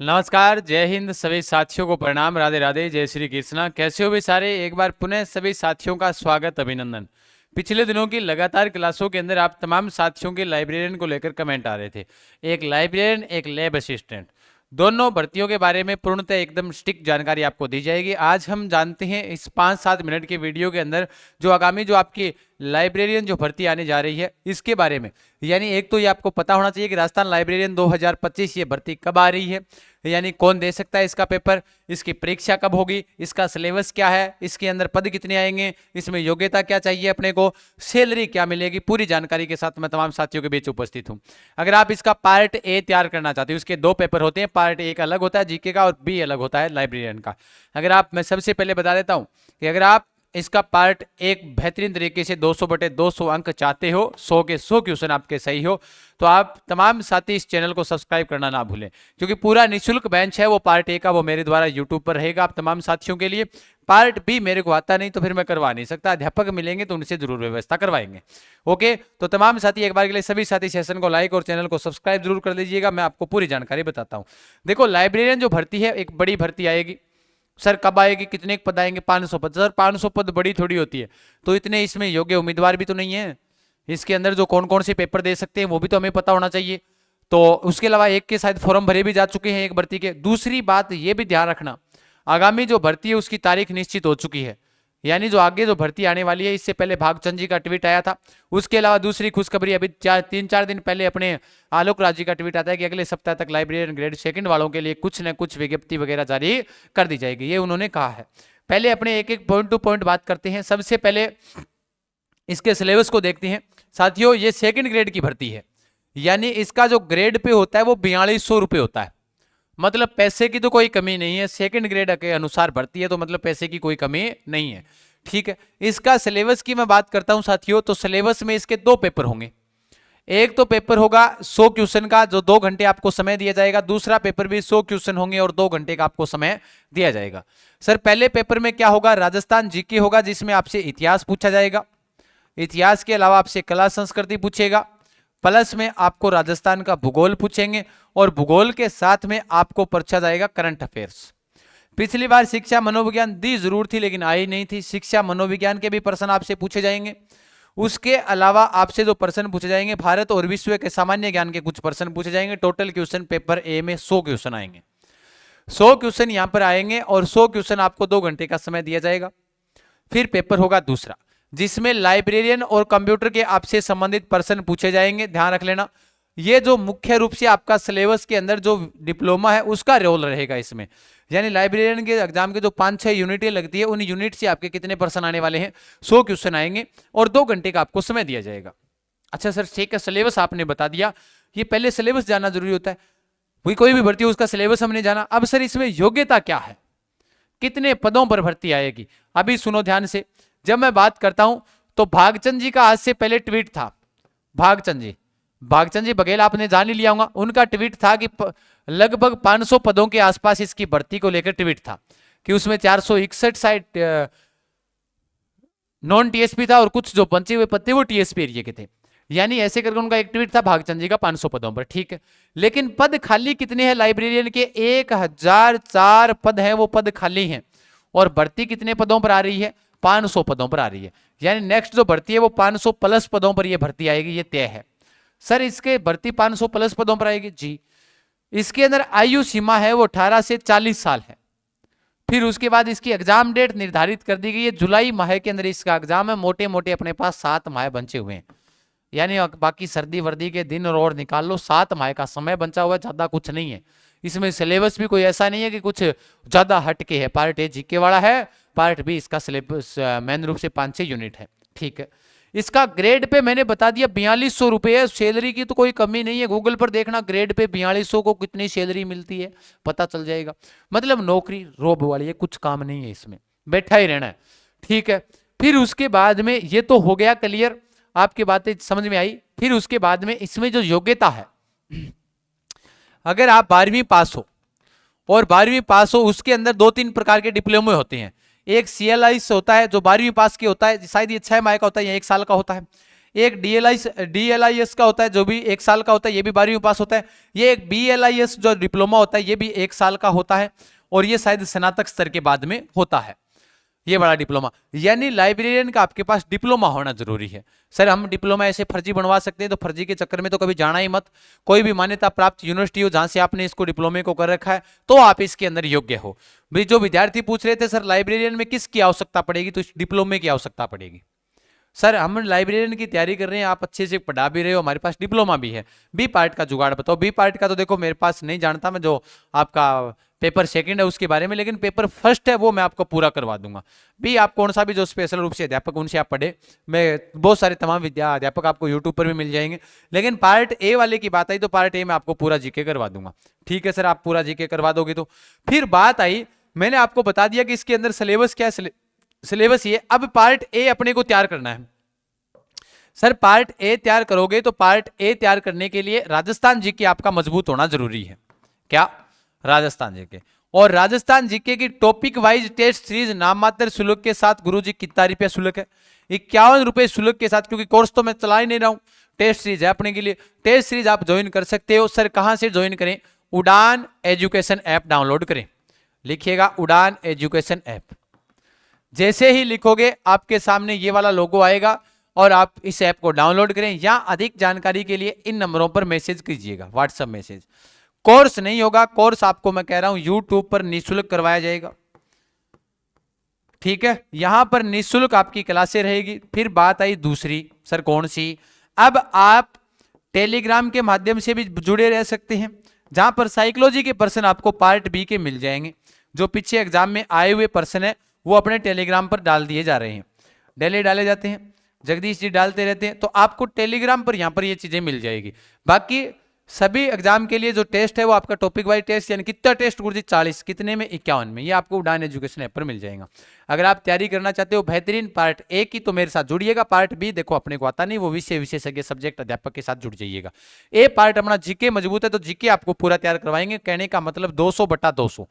नमस्कार, जय हिंद सभी साथियों को प्रणाम, राधे राधे, जय श्री कृष्णा। कैसे हो भी सारे? एक बार पुनः सभी साथियों का स्वागत, अभिनंदन। पिछले दिनों की लगातार क्लासों के अंदर आप तमाम साथियों के लाइब्रेरियन को लेकर कमेंट आ रहे थे। एक लाइब्रेरियन, एक लैब असिस्टेंट, दोनों भर्तियों के बारे में पूर्णतः एकदम स्टिक जानकारी आपको दी जाएगी। आज हम जानते हैं इस 5-7 मिनट के वीडियो के अंदर जो आगामी जो आपकी लाइब्रेरियन जो भर्ती आने जा रही है इसके बारे में। यानी एक तो ये आपको पता होना चाहिए कि राजस्थान लाइब्रेरियन 2025 ये भर्ती कब आ रही है, यानी कौन दे सकता है इसका पेपर, इसकी परीक्षा कब होगी, इसका सिलेबस क्या है, इसके अंदर पद कितने आएंगे, इसमें योग्यता क्या चाहिए अपने को, सैलरी क्या मिलेगी, पूरी जानकारी के साथ मैं तमाम साथियों के बीच उपस्थित हूं। अगर आप इसका पार्ट ए तैयार करना चाहते हो, उसके 2 पेपर होते हैं, पार्ट ए का अलग होता है जीके का और बी अलग होता है लाइब्रेरियन का। अगर आप, मैं सबसे पहले बता देता हूं कि अगर आप इसका पार्ट एक बेहतरीन तरीके से 200/200 अंक चाहते हो, 100 के 100 क्वेश्चन आपके सही हो, तो आप तमाम साथी इस चैनल को सब्सक्राइब करना ना भूलें, क्योंकि पूरा निःशुल्क बेंच है वो पार्ट ए का, वो मेरे द्वारा यूट्यूब पर रहेगा आप तमाम साथियों के लिए। पार्ट बी मेरे को आता नहीं तो फिर मैं करवा नहीं सकता, अध्यापक मिलेंगे तो उनसे जरूर व्यवस्था करवाएंगे। ओके, तो तमाम साथी एक बार के लिए सभी साथी सेशन को लाइक और चैनल को सब्सक्राइब जरूर कर लीजिएगा। मैं आपको पूरी जानकारी बताता हूँ। देखो, लाइब्रेरियन जो भर्ती है एक बड़ी भर्ती आएगी। सर कब आएगी, कितने पद आएंगे? 500 पद। सर 500 पद बड़ी थोड़ी होती है, तो इतने इसमें योग्य उम्मीदवार भी तो नहीं है। इसके अंदर जो कौन कौन से पेपर दे सकते हैं वो भी तो हमें पता होना चाहिए। तो उसके अलावा एक के शायद फॉर्म भरे भी जा चुके हैं एक भर्ती के। दूसरी बात ये भी ध्यान रखना, आगामी जो भर्ती है उसकी तारीख निश्चित हो चुकी है, यानी जो आगे जो भर्ती आने वाली है। इससे पहले भागचंद जी का ट्वीट आया था। उसके अलावा दूसरी खुशखबरी अभी 3-4 दिन पहले अपने आलोक राज जी का ट्वीट आता है कि अगले सप्ताह तक लाइब्रेरियन ग्रेड सेकंड वालों के लिए कुछ न कुछ विज्ञप्ति वगैरह जारी कर दी जाएगी, ये उन्होंने कहा है। पहले अपने एक एक पॉइंट टू पॉइंट बात करते हैं। सबसे पहले इसके सिलेबस को देखते हैं। साथियों, ये सेकंड ग्रेड की भर्ती है, यानी इसका जो ग्रेड पे होता है वो 4200 रुपये होता है। मतलब पैसे की तो कोई कमी नहीं है, सेकंड ग्रेड के अनुसार भर्ती है, तो मतलब पैसे की कोई कमी नहीं है। ठीक है, इसका सिलेबस की मैं बात करता हूं साथियों, तो सिलेबस में इसके 2 पेपर होंगे। एक तो पेपर होगा 100 क्वेश्चन का, जो 2 घंटे आपको समय दिया जाएगा। दूसरा पेपर भी 100 क्वेश्चन होंगे और 2 घंटे का आपको समय दिया जाएगा। सर पहले पेपर में क्या होगा? राजस्थान जीके होगा, जिसमें आपसे इतिहास पूछा जाएगा। इतिहास के अलावा आपसे कला संस्कृति पूछेगा, प्लस में आपको राजस्थान का भूगोल पूछेंगे, और भूगोल के साथ में आपको पूछा जाएगा करंट अफेयर्स। पिछली बार शिक्षा मनोविज्ञान दी जरूर थी लेकिन आई नहीं थी। शिक्षा मनोविज्ञान के भी प्रश्न आपसे पूछे जाएंगे। उसके अलावा आपसे जो प्रश्न पूछे जाएंगे, भारत और विश्व के सामान्य ज्ञान के कुछ प्रश्न पूछे जाएंगे। टोटल क्वेश्चन पेपर ए में 100 क्वेश्चन आएंगे। 100 क्वेश्चन यहां पर आएंगे और 100 क्वेश्चन आपको 2 घंटे का समय दिया जाएगा। फिर पेपर होगा दूसरा, जिसमें लाइब्रेरियन और कंप्यूटर के आपसे संबंधित प्रश्न पूछे जाएंगे। ध्यान रख लेना, ये जो मुख्य रूप से आपका सिलेबस के अंदर जो डिप्लोमा है उसका रोल रहेगा इसमें। यानी लाइब्रेरियन के एग्जाम के जो 5-6 यूनिटें लगती है, उन यूनिट से आपके कितने प्रश्न आने वाले हैं? 100 क्वेश्चन आएंगे और 2 घंटे का आपको समय दिया जाएगा। अच्छा सर ठीक है, सिलेबस आपने बता दिया। ये पहले सिलेबस जानना जरूरी होता है, वही कोई भी भर्ती हो उसका सिलेबस हमने जाना। अब सर इसमें योग्यता क्या है, कितने पदों पर भर्ती आएगी? अभी सुनो ध्यान से। जब मैं बात करता हूं तो भागचंद जी का आज से पहले ट्वीट था। भागचंद जी बघेल आपने जान ही लिया होगा। उनका ट्वीट था कि लगभग 500 पदों के आसपास इसकी भर्ती को लेकर ट्वीट था, कि उसमें 461 साइड नॉन टीएसपी था और कुछ जो बचे हुए पद थे वो टीएसपी एरिया के थे। यानी ऐसे करके उनका एक ट्वीट था भागचंद जी का 500 पदों पर। ठीक है, लेकिन पद खाली कितने हैं लाइब्रेरियन के? 1004 पद हैं, वो पद खाली हैं। और भर्ती कितने पदों पर आ रही है? 500 पदों पर आ रही है। यानी नेक्स्ट जो भर्ती है वो 500 प्लस पदों पर ये भर्ती आएगी, ये तय है। सर इसके भर्ती 500 प्लस पदों पर आएगी जी। इसके अंदर आयु सीमा है वो 18 से 40 साल है। फिर उसके बाद इसकी एग्जाम डेट निर्धारित कर दी गई है, जुलाई माह के अंदर इसका एग्जाम है। मोटे मोटे अपने पास 7 माह बचे हुए हैं, यानी बाकी सर्दी वर्दी के दिन और निकाल लो, 7 माह का समय बचा हुआ है, ज्यादा कुछ नहीं है। इसमें सिलेबस भी कोई ऐसा नहीं है कि कुछ ज्यादा हटके है। पार्ट ए जीके वाला है, पार्ट बी इसका सिलेबस मेन रूप से 5-6 यूनिट है। ठीक है, इसका ग्रेड पे मैंने बता दिया 4200 रुपये है। सैलरी की तो कोई कमी नहीं है, गूगल पर देखना ग्रेड पे 4200 को कितनी सैलरी मिलती है पता चल जाएगा। मतलब नौकरी रोब वाली है, कुछ काम नहीं है इसमें, बैठा ही रहना है। ठीक है, फिर उसके बाद में ये तो हो गया क्लियर, आपकी बातें समझ में आई। फिर उसके बाद में इसमें जो योग्यता है, अगर आप 12वीं पास हो, और 12वीं पास हो उसके अंदर 2-3 प्रकार के डिप्लोमे होते हैं। एक CLI होता है जो 12वीं पास के होता है, शायद ये 6 माह का होता है या 1 साल का होता है। एक DLIS का होता है जो भी 1 साल का होता है, ये भी 12वीं पास होता है। ये एक BLIS जो डिप्लोमा होता है ये भी 1 साल का होता है, और ये शायद स्नातक स्तर के बाद में होता है, ये बड़ा डिप्लोमा। यानी लाइब्रेरियन का आपके पास डिप्लोमा होना जरूरी है। सर हम डिप्लोमा ऐसे फर्जी बनवा सकते हैं, तो फर्जी के चक्कर में तो कभी जाना ही मत। कोई भी मान्यता प्राप्त यूनिवर्सिटी हो जहां से आपने इसको डिप्लोमे को कर रखा है, तो आप इसके अंदर योग्य हो। भाई जो विद्यार्थी पूछ रहे थे सर लाइब्रेरियन में किसकी आवश्यकता पड़ेगी, तो डिप्लोमे की आवश्यकता पड़ेगी। सर हम लाइब्रेरियन की तैयारी कर रहे हैं, आप अच्छे से पढ़ा भी रहे हो, हमारे पास डिप्लोमा भी है। बी पार्ट का जुगाड़ बताओ। बी पार्ट का तो देखो मेरे पास नहीं जानता मैं, जो आपका पेपर सेकंड है उसके बारे में, लेकिन पेपर फर्स्ट है वो मैं आपको पूरा करवा दूंगा। भी आप कौन सा भी जो स्पेशल रूप से अध्यापक उनसे आप पढ़े, मैं बहुत सारे तमाम अध्यापक आपको यूट्यूब पर भी मिल जाएंगे। लेकिन पार्ट ए वाले की बात आई तो पार्ट ए में आपको पूरा जीके करवा दूंगा। ठीक है सर, आप पूरा जीके करवा दोगे तो। फिर बात आई, मैंने आपको बता दिया कि इसके अंदर सिलेबस क्या है, सिलेबस ये। अब पार्ट ए अपने को तैयार करना है। सर पार्ट ए तैयार करोगे तो पार्ट ए तैयार करने के लिए राजस्थान जीके आपका मजबूत होना जरूरी है। क्या? राजस्थान जीके। और राजस्थान जीके की टॉपिक वाइज टेस्ट सीरीज नाम मात्र शुल्क के साथ, गुरुजी कितना रुपया शुल्क है? 51 रुपए शुल्क के साथ, क्योंकि कोर्स तो मैं चला ही नहीं रहा हूं, टेस्ट सीरीज है अपने के लिए। टेस्ट सीरीज आप ज्वाइन कर सकते हो। सर कहां से ज्वाइन करें? उड़ान एजुकेशन ऐप डाउनलोड करें। लिखिएगा उड़ान एजुकेशन ऐप। जैसे ही लिखोगे आपके सामने ये वाला लोगो आएगा और आप इस ऐप को डाउनलोड करें, या अधिक जानकारी के लिए इन नंबरों पर मैसेज कीजिएगा, व्हाट्सएप मैसेज। कोर्स नहीं होगा, कोर्स आपको मैं कह रहा हूं यूट्यूब पर निःशुल्क करवाया जाएगा। ठीक है, यहां पर निःशुल्क आपकी क्लासें रहेगी। फिर बात आई दूसरी, सर कौन सी? अब आप टेलीग्राम के माध्यम से भी जुड़े रह सकते हैं, जहां पर साइकोलॉजी के पर्सन आपको पार्ट बी के मिल जाएंगे। जो पीछे एग्जाम में आए हुए पर्सन है वो अपने टेलीग्राम पर डाल दिए जा रहे हैं, डेली डाले जाते हैं, जगदीश जी डालते रहते हैं, तो आपको टेलीग्राम पर यहां पर ये चीजें मिल जाएगी। बाकी सभी एग्जाम के लिए जो टेस्ट है वो आपका टॉपिक वाइज टेस्ट, यानी कितना टेस्ट गुरुजी 40, कितने में? 51 में। ये आपको उड़ान एजुकेशन ऐप पर मिल जाएगा। अगर आप तैयारी करना चाहते हो बेहतरीन पार्ट ए की, तो मेरे साथ जुड़िएगा। पार्ट बी देखो अपने को आता नहीं, वो विषय विशेषज्ञ सब्जेक्ट अध्यापक के साथ जुड़ जाइएगा। ए पार्ट अपना जीके मजबूत है तो जीके आपको पूरा तैयार करवाएंगे। कहने का मतलब 200/200।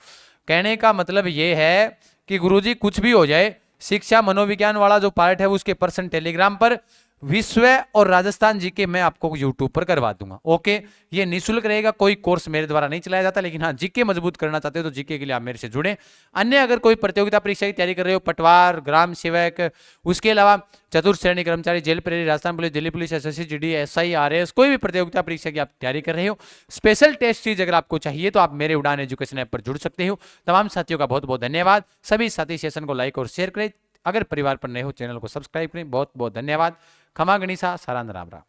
कहने का मतलब ये है कि गुरुजी कुछ भी हो जाए, शिक्षा मनोविज्ञान वाला जो पार्ट है उसके पर्सन टेलीग्राम पर, विश्व और राजस्थान जीके मैं आपको यूट्यूब पर करवा दूंगा। ओके, ये निःशुल्क रहेगा, कोई कोर्स मेरे द्वारा नहीं चलाया जाता। लेकिन हाँ, जीके मजबूत करना चाहते हो तो जीके के लिए आप मेरे से जुड़े। अन्य अगर कोई प्रतियोगिता परीक्षा की तैयारी कर रहे हो, पटवार, ग्राम सेवक, उसके अलावा चतुर्थ श्रेणी कर्मचारी, जेल प्रेरी, Rajasthan police, Delhi police, SSC, GD, SI, RAS, कोई भी प्रतियोगिता परीक्षा की आप तैयारी कर रहे हो, स्पेशल टेस्ट सीरीज अगर आपको चाहिए तो आप मेरे उड़ान एजुकेशन ऐप पर जुड़ सकते हो। तमाम साथियों का बहुत बहुत धन्यवाद। सभी साथी सेशन को लाइक और शेयर करें। अगर परिवार पर नए हो चैनल को सब्सक्राइब करें। बहुत बहुत धन्यवाद। खमा गणिसा, सारांग राम राम।